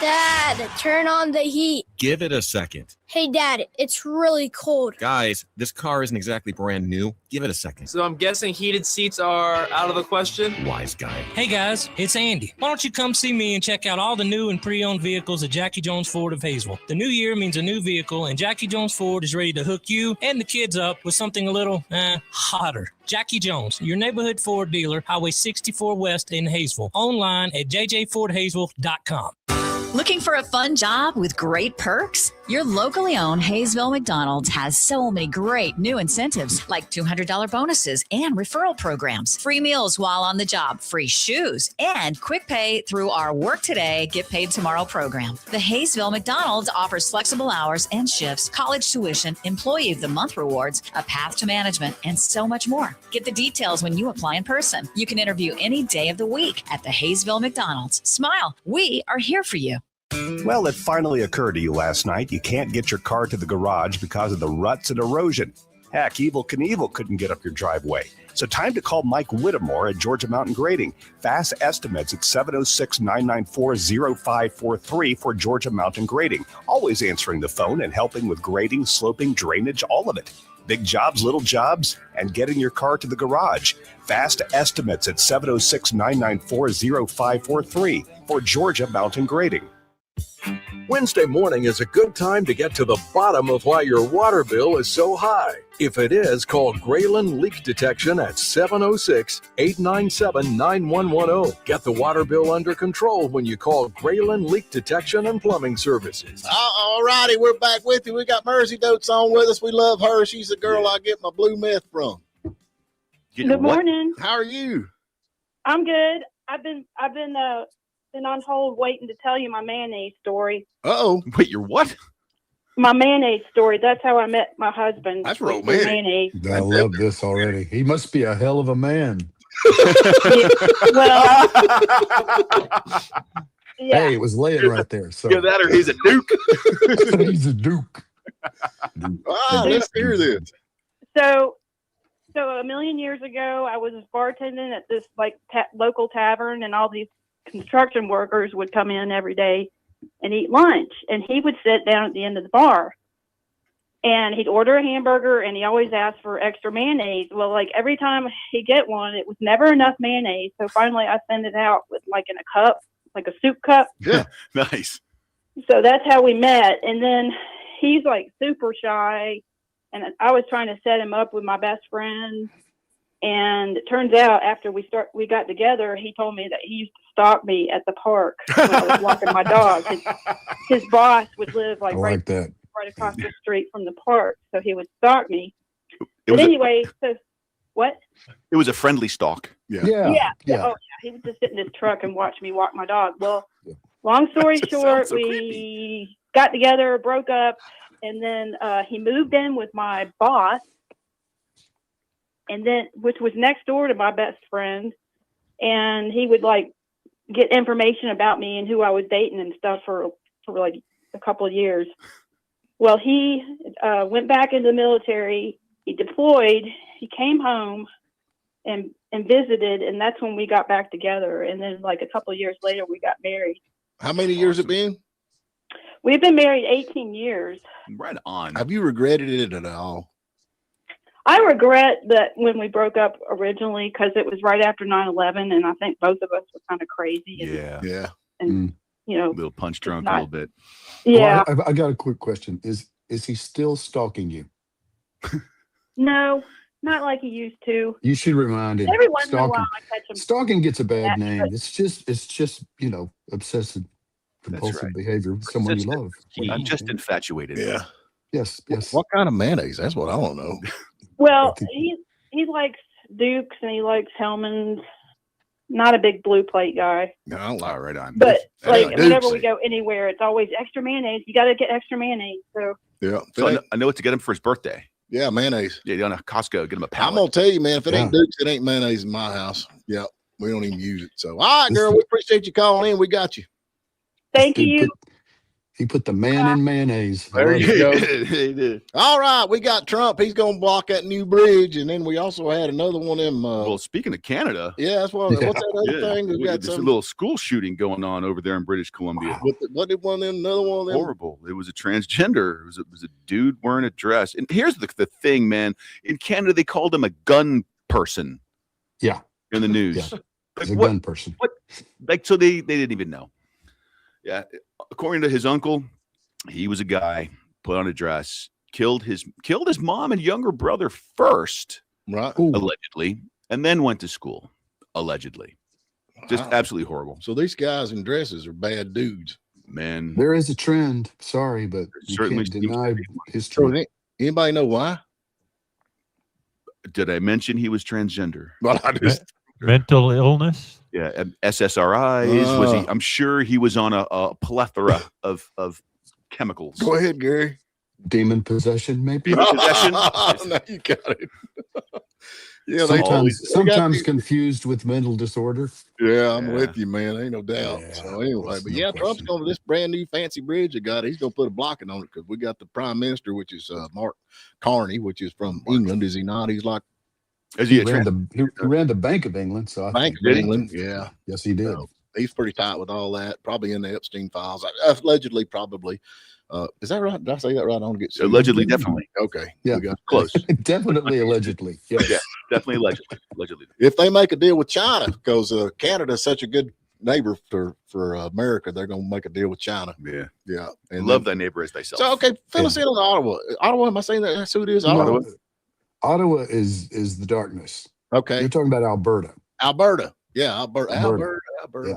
Dad, turn on the heat. Give it a second. Hey, Dad, it's really cold. Guys, this car isn't exactly brand new. Give it a second. So I'm guessing heated seats are out of the question? Wise guy. Hey guys, it's Andy. Why don't you come see me and check out all the new and pre-owned vehicles at Jackie Jones Ford of Hazel. The new year means a new vehicle, and Jackie Jones Ford is ready to hook you and the kids up with something a little hotter. Jackie Jones, your neighborhood Ford dealer, Highway 64 West in Hayesville. Online at jjfordhayesville.com. Looking for a fun job with great perks? Your locally owned Hayesville McDonald's has so many great new incentives like $200 bonuses and referral programs, free meals while on the job, free shoes, and quick pay through our Work Today, Get Paid Tomorrow program. The Hayesville McDonald's offers flexible hours and shifts, college tuition, Employee of the Month rewards, a path to management, and so much more. Get the details when you apply in person. You can interview any day of the week at the Hayesville McDonald's. Smile, we are here for you. Well, it finally occurred to you last night you can't get your car to the garage because of the ruts and erosion. Heck, Evel Knievel couldn't get up your driveway. So time to call Mike Whittemore at Georgia Mountain Grading. Fast estimates at 706-994-0543 for Georgia Mountain Grading. Always answering the phone and helping with grading, sloping, drainage, all of it. Big jobs, little jobs, and getting your car to the garage. Fast estimates at 706-994-0543 for Georgia Mountain Grading. Wednesday morning is a good time to get to the bottom of why your water bill is so high. If it is, call Grayland Leak Detection at 706-897-9110. Get the water bill under control when you call Grayland Leak Detection and Plumbing Services. All righty, we're back with you. We got Mercy Dotes on with us. We love her. She's the girl I get my blue meth from. Good morning. How are you? I'm good. I've been on hold waiting to tell you my mayonnaise story. Uh-oh. Wait, your what? My mayonnaise story. That's how I met my husband. That's with romantic. Mayonnaise. I love this already. He must be a hell of a man. Well, yeah. Hey, it was laying right there. So Either that or he's a duke. he's a duke. Let's hear this. So a million years ago, I was bartending at this local tavern, and all these construction workers would come in every day and eat lunch, and he would sit down at the end of the bar and he'd order a hamburger, and he always asked for extra mayonnaise. Well, like every time he'd get one, it was never enough mayonnaise. So finally I sent it out with in a cup, like a soup cup. Yeah. Nice. So that's how we met. And then he's super shy, and I was trying to set him up with my best friend. And it turns out after we got together, he told me that he used to stalk me at the park when I was walking my dog. His boss would live right across the street from the park, so he would stalk me. But anyway, what? It was a friendly stalk. Yeah. Oh yeah. He would just sit in his truck and watch me walk my dog. Well, long story short, we got together, broke up, and then he moved in with my boss. And then, which was next door to my best friend, and he would get information about me and who I was dating and stuff for a couple of years. Well, he went back into the military. He deployed. He came home and visited, and that's when we got back together. And then, a couple of years later, we got married. How many years it been? We've been married 18 years. Right on. Have you regretted it at all? I regret that when we broke up originally, because it was right after 9/11, and I think both of us were kind of crazy. And, a little punch drunk a little bit. Yeah. Well, I got a quick question. Is he still stalking you? No, not like he used to. You should remind him. Every once in a while, I catch him. Stalking gets a bad name. It's just obsessive compulsive behavior with someone you love. I'm just infatuated. Yeah. Yes. What kind of mayonnaise? That's what I want to know. Well, he likes Dukes and he likes Hellman's. Not a big blue plate guy. No, right on. But whenever we go anywhere, it's always extra mayonnaise. You got to get extra mayonnaise. So yeah, so I know what to get him for his birthday. Yeah, mayonnaise. Yeah, down to Costco, get him a pallet. I'm gonna tell you, man. If it ain't Dukes, it ain't mayonnaise in my house. Yeah, we don't even use it. So, all right, girl, we appreciate you calling in. We got you. Thank you. He put the man in mayonnaise. There you go. He did. All right, we got Trump. He's going to block that new bridge, and then we also had another one of them. Well, speaking of Canada, yeah, that's what. What's that other thing? We got this some little school shooting going on over there in British Columbia. What did one of them? Another one of them? Horrible. It was a transgender. It was a dude wearing a dress. And here's the thing, man. In Canada, they called him a gun person. Yeah. In the news. Yeah. He's a gun person. What? Like, so they didn't even know. Yeah. According to his uncle, he was a guy, put on a dress, killed his mom and younger brother first, right? Allegedly, and then went to school, allegedly. Just absolutely horrible. So these guys in dresses are bad dudes, man. There is a trend. Sorry, but you certainly can't deny history. Anybody know why? Did I mention he was transgender? Well, I just mental illness. Yeah, SSRIs. Was he? I'm sure he was on a plethora of chemicals. Go ahead, Gary. Demon possession, maybe. Demon possession. No, you got it. Yeah, sometimes confused with mental disorder. Yeah, I'm with you, man. Ain't no doubt. So anyway, but Trump's going to this brand new fancy bridge they got. He's going to put a blocking on it because we got the prime minister, which is Mark Carney, which is from England. Is he not? He's like, he ran the Bank of England. So Bank of England. Yeah. Yes, he did. So he's pretty tight with all that. Probably in the Epstein files. Allegedly, probably. Is that right? Did I say that right? I don't get sued. Allegedly, definitely. Okay. Yeah. We got close. Definitely allegedly. Yes. Yeah, definitely allegedly. If they make a deal with China, because Canada is such a good neighbor for America, they're going to make a deal with China. Yeah. Yeah. And love thy neighbor as thyself. So, okay, fill us in on Ottawa. Ottawa, am I saying that? That's who it is? Ottawa? Ottawa is the darkness. Okay. You're talking about Alberta. Alberta. Yeah, Alberta. Yeah.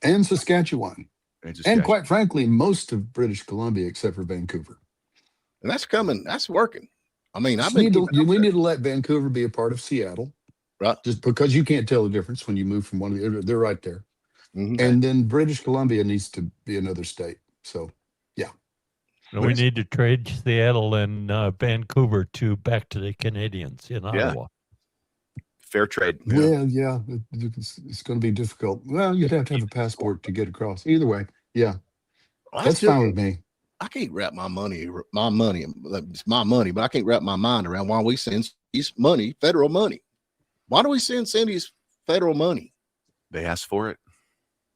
And Saskatchewan. And quite frankly, most of British Columbia, except for Vancouver. And that's coming. That's working. I mean, we need to let Vancouver be a part of Seattle. Right. Just because you can't tell the difference when you move from one to the other. They're right there. Mm-hmm. And then British Columbia needs to be another state. So, yeah. So we need to trade Seattle and Vancouver back to the Canadians in Ottawa. Fair trade. Yeah. It's going to be difficult. Well, you'd have to have a passport to get across. Either way, yeah. That's fine with me. I can't wrap my money. It's my money, but I can't wrap my mind around why we send Cindy's money, federal money. Why do we send Cindy's federal money? They asked for it.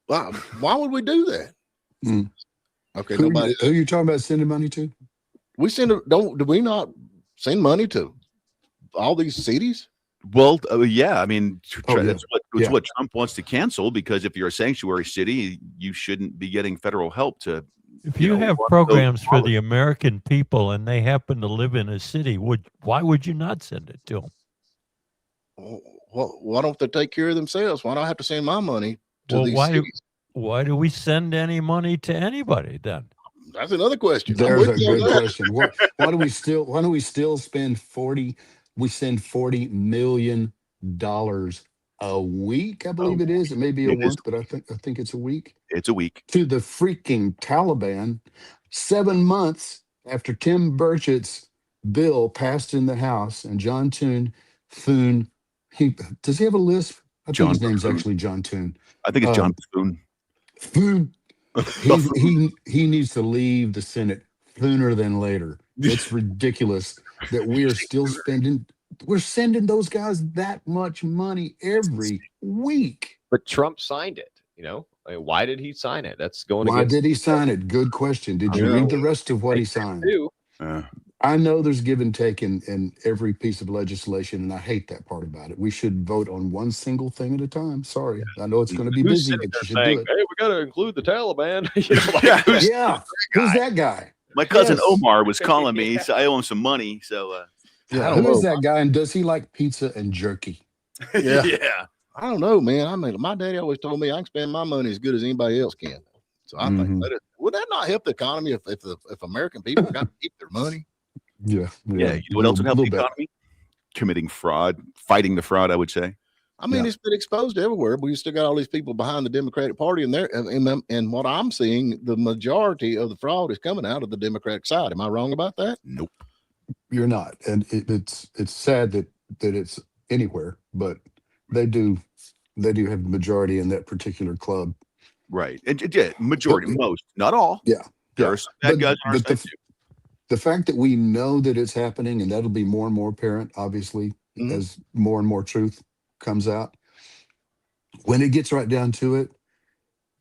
Why would we do that? Mm. Okay, who are you talking about sending money to? We do we not send money to all these cities? Well, yeah. I mean, it's what Trump wants to cancel, because if you're a sanctuary city, you shouldn't be getting federal help to. If you have programs for the American people and they happen to live in a city, why would you not send it to them? Well, why don't they take care of themselves? Why do I have to send my money to these cities? Why do we send any money to anybody then? That's another question. There's a good question. Why do we still spend we send $40 million a week, I believe it is. It may be a month, but I think it's a week. It's a week. To the freaking Taliban, 7 months after Tim Burchett's bill passed in the House, and John Thune, does he have a lisp? I think his name's actually John Thune. I think it's John Thune. Thune. He needs to leave the Senate sooner than later. It's ridiculous that we are still we're sending those guys that much money every week. But Trump signed it, I mean, why did he sign it? That's going Why did he sign it? Good question. Did you read the rest of what he signed? I know there's give and take in every piece of legislation, and I hate that part about it. We should vote on one single thing at a time. Sorry. I know it's going to be busy, but you should do it. Hey, we got to include the Taliban. Who's that guy? My cousin Omar was calling me. So I owe him some money. So who is that guy, and does he like pizza and jerky? Yeah. I don't know, man. I mean, my daddy always told me I can spend my money as good as anybody else can. So I think would that not help the economy if American people got to keep their money? Yeah. You know what else would help the economy? Committing fraud, fighting the fraud, I would say. I mean, it's been exposed everywhere, but you still got all these people behind the Democratic Party, and what I'm seeing, the majority of the fraud is coming out of the Democratic side. Am I wrong about that? Nope. You're not, and it's sad that it's anywhere, but they do have the majority in that particular club. Right. And majority, most, not all. Yeah. There are some bad guys on our but side, too. the fact that we know that it's happening, and that'll be more and more apparent, obviously, as more and more truth comes out. When it gets right down to it,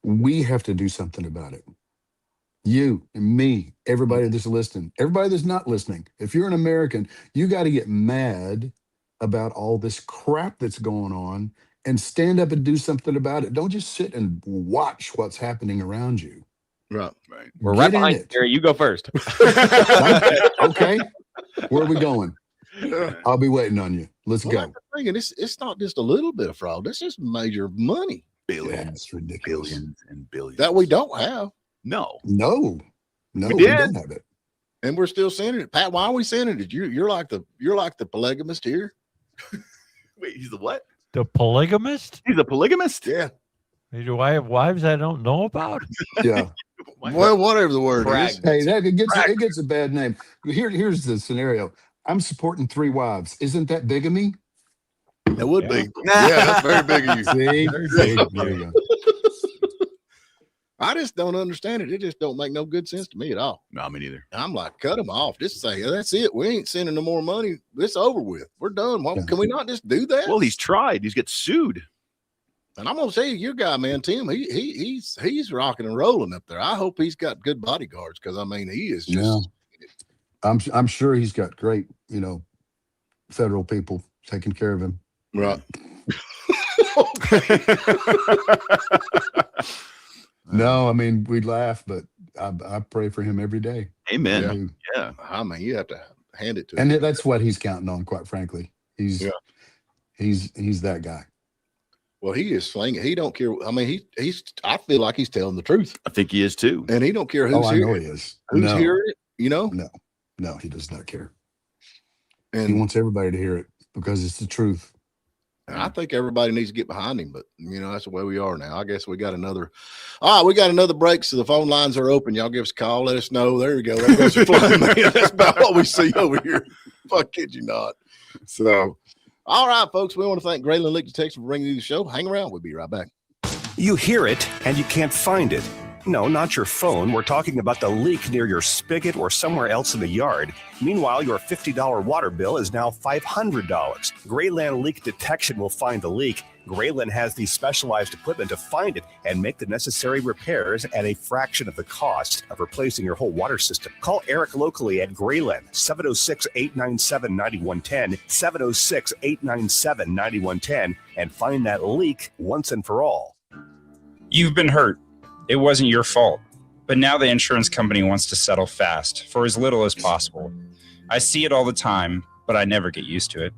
we have to do something about it. You and me, everybody that's listening, everybody that's not listening. If you're an American, you got to get mad about all this crap that's going on and stand up and do something about it. Don't just sit and watch what's happening around you. Right. We're right Get in behind it. you, Gary. You go first. Okay. Where are we going? I'll be waiting on you. Let's go. I'm thinking it's not just a little bit of fraud. This is major money. Billions. It's ridiculous. Billions and billions. That we don't have. No. No, We we did. don't have it. And we're still sending it. Pat, why are we sending it? You're like the polygamist here. Wait, he's the what? The polygamist? He's a polygamist? Yeah. Do I have wives I don't know about? Yeah. Well, whatever the word is. Hey, it gets a bad name. Here's the scenario. I'm supporting 3 wives. Isn't that bigamy? That would be. Yeah, that's very big of you. See? Very See? big. There you go. I just don't understand it. It just don't make no good sense to me at all. No, me neither. I'm like, cut them off. Just say, that's it. We ain't sending no more money. It's over with. We're done. Well, can we not just do that? Well, he's tried. He's get sued. And I'm gonna tell you, your guy, man, Tim, he's rocking and rolling up there. I hope he's got good bodyguards because I mean he is just. Yeah. I'm sure he's got great, federal people taking care of him. Right. No, I mean we'd laugh, but I pray for him every day. Amen. Yeah. I mean, you have to hand it to And him. that's what he's counting on, quite frankly. He's that guy. Well, he is slinging. He don't care. I mean, he's. I feel like he's telling the truth, I think he is too. and he don't care who's I know hearing he it. is. Who's No. hearing it? No, he does not care. He And wants everybody to hear it because it's the truth. I think everybody needs to get behind him, but that's the way we are now. I guess we got another. All right, we got another break, so the phone lines are open. Y'all give us a call. Let us know. There you go. There goes your flying man. That's about what we see over here. Fuck, kid you not. So, all right, folks. We want to thank Graylin Leak Detection for bringing you the show. Hang around. We'll be right back. You hear it and you can't find it. No, not your phone. We're talking about the leak near your spigot or somewhere else in the yard. Meanwhile, your $50 water bill is now $500. Grayland Leak Detection will find the leak. Grayland has the specialized equipment to find it and make the necessary repairs at a fraction of the cost of replacing your whole water system. Call Eric locally at Grayland, 706-897-9110, 706-897-9110, and find that leak once and for all. You've been hurt. It wasn't your fault. But now the insurance company wants to settle fast for as little as possible. I see it all the time, but I never get used to it.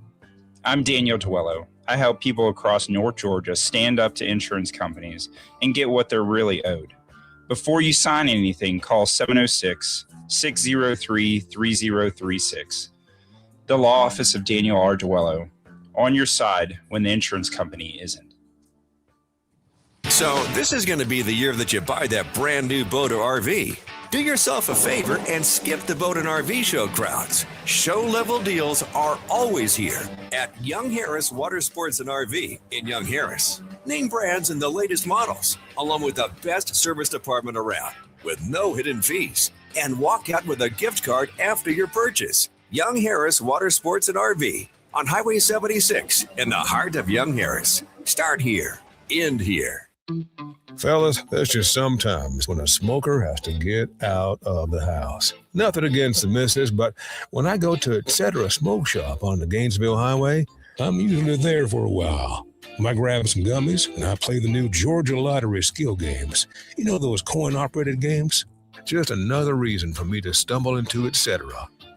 I'm Daniel Duello. I help people across North Georgia stand up to insurance companies and get what they're really owed. Before you sign anything, call 706-603-3036. The Law Office of Daniel R. Duello. On your side when the insurance company isn't. So this is going to be the year that you buy that brand new boat or RV. Do yourself a favor and skip the boat and RV show crowds. Show level deals are always here at Young Harris Water Sports and RV in Young Harris. Name brands and the latest models, along with the best service department around, with no hidden fees. And walk out with a gift card after your purchase. Young Harris Water Sports and RV on Highway 76 in the heart of Young Harris. Start here, end here. Fellas, there's just sometimes when a smoker has to get out of the house. Nothing against the missus, but when I go to Etc. Smoke Shop on the Gainesville Highway, I'm usually there for a while. I grab some gummies and I play the new Georgia Lottery skill games. You know those coin-operated games? Just another reason for me to stumble into Etc.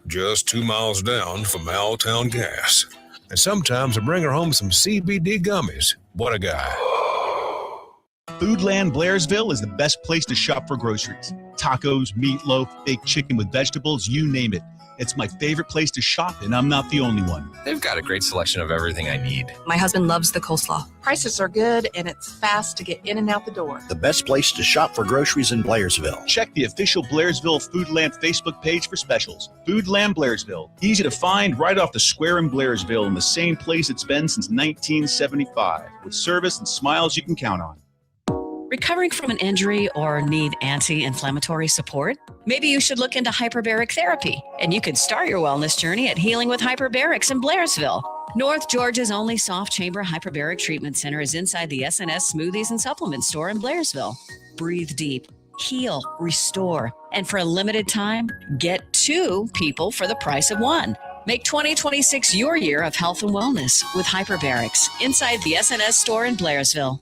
Just 2 miles down from Altown Gas. And sometimes I bring her home some CBD gummies. What a guy. Foodland Blairsville is the best place to shop for groceries. Tacos, meatloaf, baked chicken with vegetables, you name it. It's my favorite place to shop, and I'm not the only one. They've got a great selection of everything I need. My husband loves the coleslaw. Prices are good, and it's fast to get in and out the door. The best place to shop for groceries in Blairsville. Check the official Blairsville Foodland Facebook page for specials. Foodland Blairsville. Easy to find right off the square in Blairsville in the same place it's been since 1975, with service and smiles you can count on. Recovering from an injury or need anti-inflammatory support? Maybe you should look into hyperbaric therapy, and you can start your wellness journey at Healing with Hyperbarics in Blairsville. North Georgia's only soft chamber hyperbaric treatment center is inside the SNS Smoothies and Supplement store in Blairsville. Breathe deep, heal, restore, and for a limited time, get 2 people for the price of 1. Make 2026 your year of health and wellness with hyperbarics inside the SNS store in Blairsville.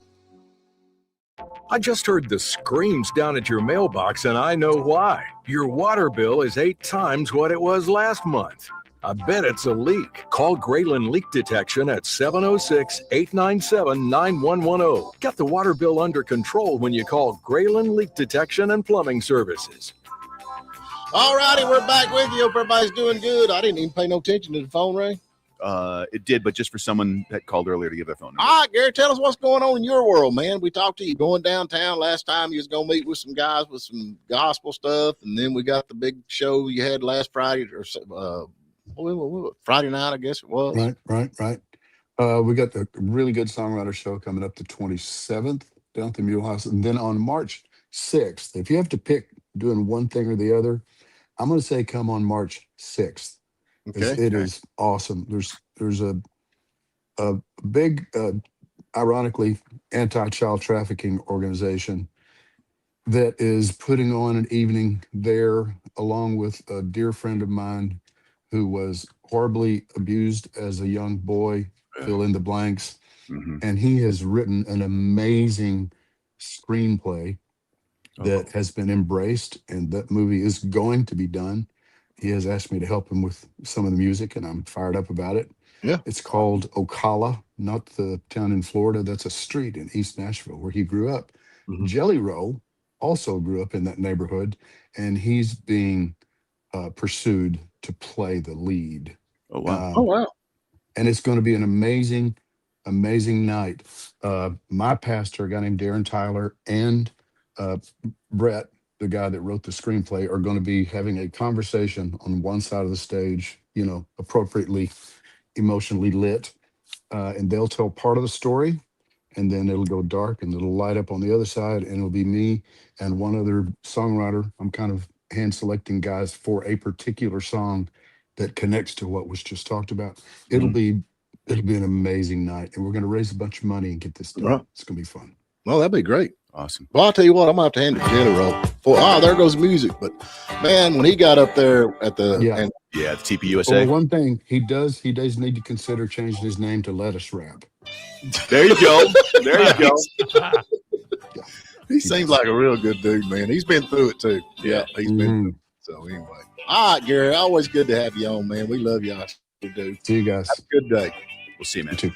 I just heard the screams down at your mailbox, and I know why. Your water bill is 8 times what it was last month. I bet it's a leak. Call Grayland Leak Detection at 706-897-9110. Get the water bill under control when you call Grayland Leak Detection and Plumbing Services. All righty, we're back with you. Hope everybody's doing good. I didn't even pay no attention to the phone ring. It did, but just for someone that called earlier to give their phone number. All right, Gary, tell us what's going on in your world, man. We talked to you going downtown last time. You was going to meet with some guys with some gospel stuff, and then we got the big show you had last Friday, or Friday night, I guess it was. Right. We got a really good songwriter show coming up the 27th down at the Mule House. And then on March 6th, if you have to pick doing one thing or the other, I'm going to say come on March 6th. Okay. It is awesome. There's a big, ironically, anti-child trafficking organization that is putting on an evening there, along with a dear friend of mine who was horribly abused as a young boy, fill in the blanks. Mm-hmm. And he has written an amazing screenplay that has been embraced, and that movie is going to be done. He has asked me to help him with some of the music, and I'm fired up about it. Yeah. It's called Ocala, not the town in Florida. That's a street in East Nashville where he grew up. Mm-hmm. Jelly Roll also grew up in that neighborhood, and he's being pursued to play the lead. Oh, wow. Oh, wow. And it's going to be an amazing night. My pastor, a guy named Darren Tyler, and Brett, the guy that wrote the screenplay, are going to be having a conversation on one side of the stage, appropriately emotionally lit. And they'll tell part of the story, and then it'll go dark and it'll light up on the other side, and it'll be me and one other songwriter. I'm kind of hand selecting guys for a particular song that connects to what was just talked about. It'll be an amazing night, and we're going to raise a bunch of money and get this done. Right. It's going to be fun. Well, that'd be great. Awesome. Well, I'll tell you what, I'm going to have to hand it to Jelly Roll. There goes music. But, man, when he got up there at the... Yeah. The TPUSA. Well, one thing, he does need to consider changing his name to Lettuce Wrap. There you go. There you go. He seems like a real good dude, man. He's been through it, too. Yeah, he's been through it. So, anyway. All right, Gary, always good to have you on, man. We love you. I do. See you guys. Have a good day. We'll see you, man. You too.